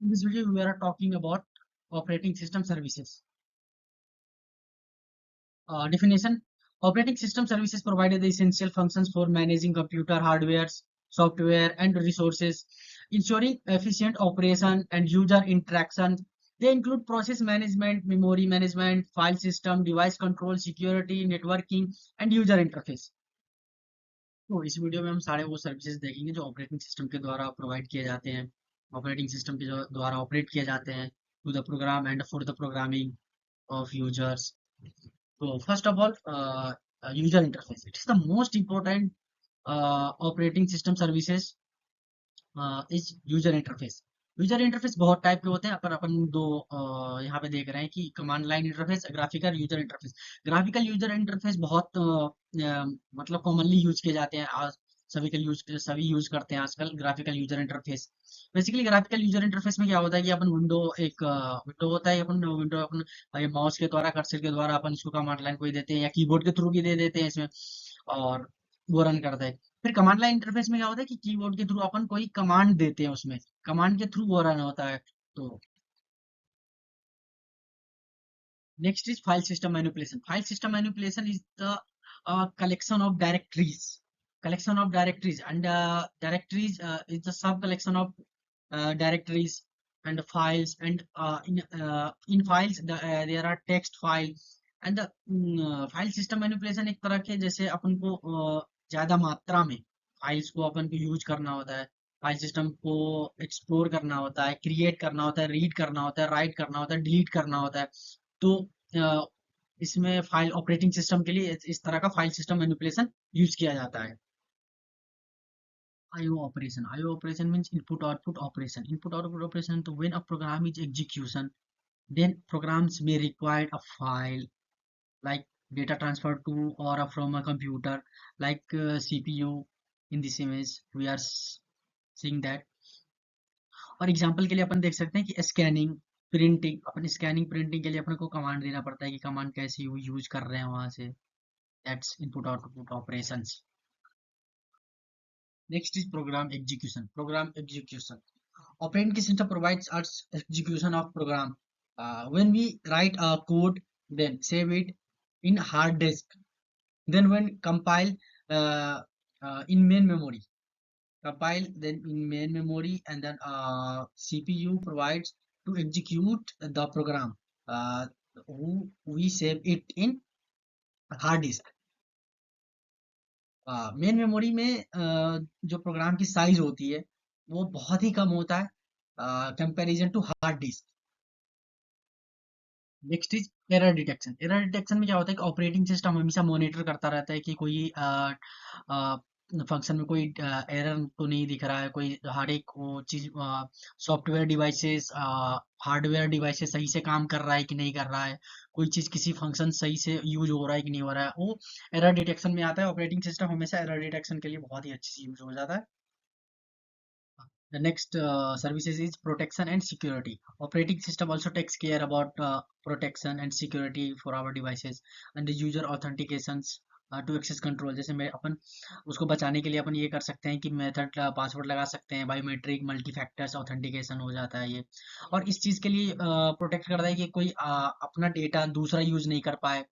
In this video, we are talking about operating system services. Definition: operating system services provide the essential functions for managing computer hardware, software, and resources, ensuring efficient operation and user interaction. They include process management, memory management, file system, device control, security, networking, and user interface. तो इस video में हम सारे वो services देखेंगे जो operating system के द्वारा प्रोवाइड किए जाते हैं, ऑपरेटिंग सिस्टम के द्वारा ऑपरेट किए जाते हैं to the program and for the programming of users. So first of all, user interface. It is the most important operating system services is user interface. User interface बहुत type के होते हैं, पर अपन दो यहाँ पे देख रहे हैं कि command line interface, graphical user interface. Graphical user interface बहुत मतलब कॉमनली यूज किए जाते हैं आज, सभी यूज करते हैं आजकल graphical user interface. Basically graphical user interface में क्या होता है कि अपन विंडो होता है, अपन विंडो अपन माउस के द्वारा, कर्सर के द्वारा अपन इसको कमांड लाइन कोई देते हैं या कीबोर्ड के थ्रू भी दे देते हैं इसमें, और वो रन करता है। फिर कमांड लाइन इंटरफेस में क्या होता है कि कीबोर्ड के थ्रू अपन कोई कमांड देते हैं, उसमें कमांड के थ्रू वो रन होता है। तो next is file system manipulation. File system manipulation is the collection of directories, and directories is the sub collection of directories and files, and in files there are text file, and the file system manipulation एक तरह के, जैसे अपन को ज्यादा मात्रा में files को अपन को यूज करना होता है, फाइल सिस्टम को एक्सप्लोर करना होता है, क्रिएट करना होता है, रीड करना होता है, राइट करना होता है, डिलीट करना होता है। तो अ, इसमें फाइल ऑपरेटिंग सिस्टम के लिए इस तरह का फाइल सिस्टम मैनिपुलेशन यूज किया जाता है। IO operation means input output operation. Input output operation, तो when a program is execution, then programs may require a file like data transfer to or from a computer like CPU. In this image we are seeing that, और example के लिए अपन देख सकते हैं कि scanning printing, अपन scanning printing के लिए अपन को कमांड देना पड़ता है कि कमांड कैसे यूज कर रहे हैं वहां से। That's input output operations. Next is program execution. Program execution, operating system provides us execution of program. When we write a code, then save it in hard disk, then when compile uh, in main memory, then in main memory, and then CPU provides to execute the program, uh, who we save it in hard disk। Main memory में जो programme की size होती है वो बहुत ही कम होता है comparison to hard disk. Next is error detection. Error detection में क्या होता है कि ऑपरेटिंग सिस्टम हमेशा मॉनिटर करता रहता है कि कोई फंक्शन में कोई एरर तो नहीं दिख रहा है, कोई हर एक वो चीज सॉफ्टवेयर डिवाइसेस, हार्डवेयर डिवाइसेस सही से काम कर रहा है कि नहीं कर रहा है, कोई चीज किसी फंक्शन सही से यूज हो रहा है कि नहीं हो रहा है, वो एरर डिटेक्शन में आता है। ऑपरेटिंग सिस्टम हमेशा एरर डिटेक्शन के लिए बहुत ही अच्छी यूज हो जाता है। The next services is protection and security. Operating system also takes care about protection and security for our devices and the user authentications to access control। जैसे मैं अपन उसको बचाने के लिए अपन ये कर सकते हैं कि मेथड पासवर्ड लगा सकते हैं, बायोमेट्रिक मल्टी फैक्टर्स ऑथेंटिकेशन हो जाता है ये। और इस चीज के लिए प्रोटेक्ट करता है कि कोई अपना डेटा दूसरा यूज नहीं कर पाए,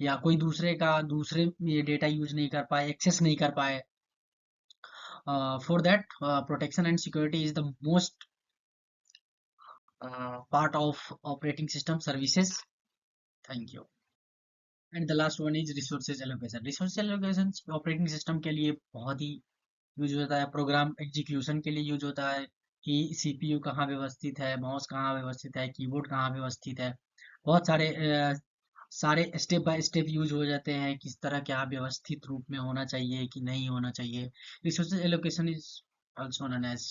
या कोई दूसरे ये डेटा यूज नहीं कर पाए, एक्सेस नहीं कर पाए। For that, protection and security is the most part of operating system services. Thank you. And the last one is resources allocation. Resources allocation operating system के लिए बहुत ही यूज होता है, प्रोग्राम एग्जीक्यूशन के लिए यूज होता है कि सीपीयू कहाँ व्यवस्थित है, माउस कहाँ व्यवस्थित है, कीबोर्ड कहाँ व्यवस्थित है। बहुत सारे स्टेप बाय स्टेप यूज हो जाते हैं, किस तरह क्या व्यवस्थित रूप में होना चाहिए कि नहीं होना चाहिए। Resources allocation is also known as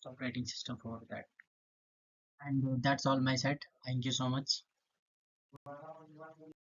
operating system for that. And that's all my side. Thank you so much.